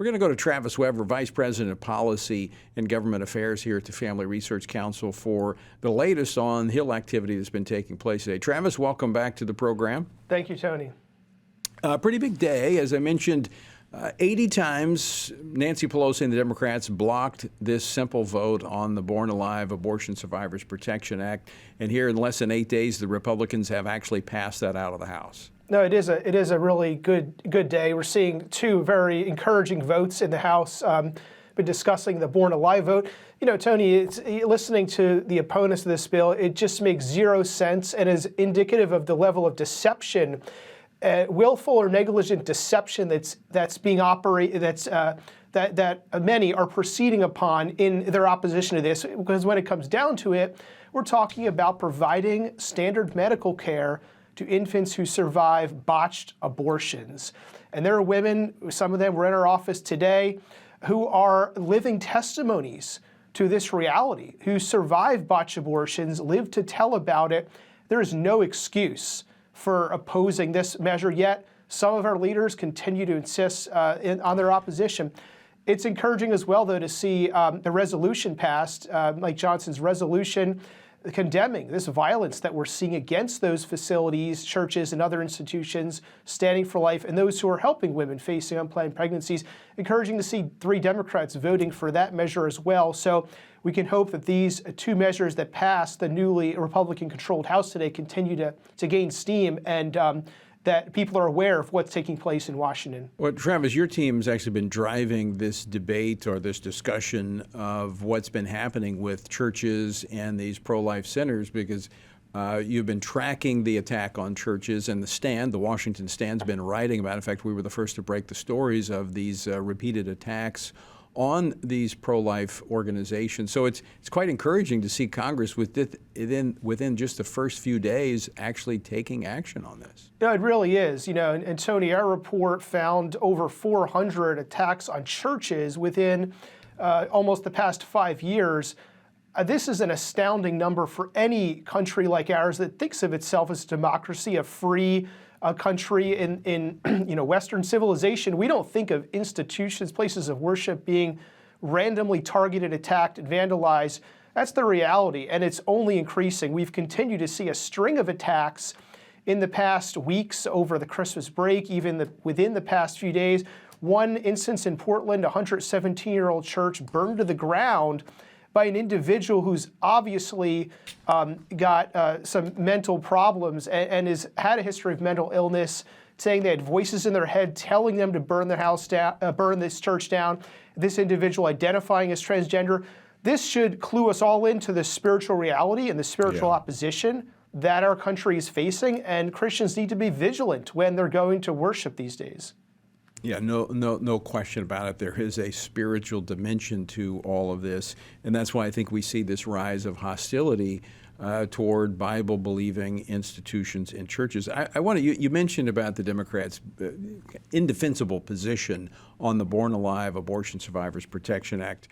We're going to go to Travis Weber, Vice President of Policy and Government Affairs here at the Family Research Council, for the latest on Hill activity that's been taking place today. Travis, welcome back to the program. Thank you, Tony. Pretty big day. As I mentioned, 80 times Nancy Pelosi and the Democrats blocked this simple vote on the Born Alive Abortion Survivors Protection Act. And here in less than 8 days, the Republicans have actually passed that out of the House. No, it is a really good day. We're seeing two very encouraging votes in the House. Been discussing the Born Alive vote. You know, Tony, listening to the opponents of this bill, it just makes zero sense and is indicative of the level of deception, willful or negligent deception that's being operated, that many are proceeding upon in their opposition to this. Because when it comes down to it, we're talking about providing standard medical care to infants who survive botched abortions. And there are women, some of them were in our office today, who are living testimonies to this reality, who survive botched abortions, live to tell about it. There is no excuse for opposing this measure, yet some of our leaders continue to insist on their opposition. It's encouraging as well, though, to see the resolution passed, Mike Johnson's resolution condemning this violence that we're seeing against those facilities, churches, and other institutions standing for life, and those who are helping women facing unplanned pregnancies. Encouraging to see 3 Democrats voting for that measure as well. So we can hope that these 2 measures that passed the newly Republican-controlled House today continue to gain steam, and that people are aware of what's taking place in Washington. Well, Travis, your team's actually been driving this debate or this discussion of what's been happening with churches and these pro-life centers, because you've been tracking the attack on churches, and the Washington Stand's been writing about it. In fact, we were the first to break the stories of these repeated attacks on these pro-life organizations. So it's quite encouraging to see Congress within just the first few days actually taking action on this. Yeah, it really is. You know, and Tony, our report found over 400 attacks on churches within almost the past 5 years. This is an astounding number for any country like ours that thinks of itself as a democracy, a free country in Western civilization. We don't think of institutions, places of worship being randomly targeted, attacked, and vandalized. That's the reality, and it's only increasing. We've continued to see a string of attacks in the past weeks over the Christmas break, even within the past few days. One instance in Portland, a 117-year-old church burned to the ground by an individual who's obviously got some mental problems and has had a history of mental illness, saying they had voices in their head telling them to burn their house down, burn this church down. This individual identifying as transgender. This should clue us all into the spiritual reality and the spiritual opposition that our country is facing, and Christians need to be vigilant when they're going to worship these days. Yeah, no question about it. There is a spiritual dimension to all of this, and that's why I think we see this rise of hostility toward Bible-believing institutions and churches. I want to. You mentioned about the Democrats' indefensible position on the Born Alive Abortion Survivors Protection Act.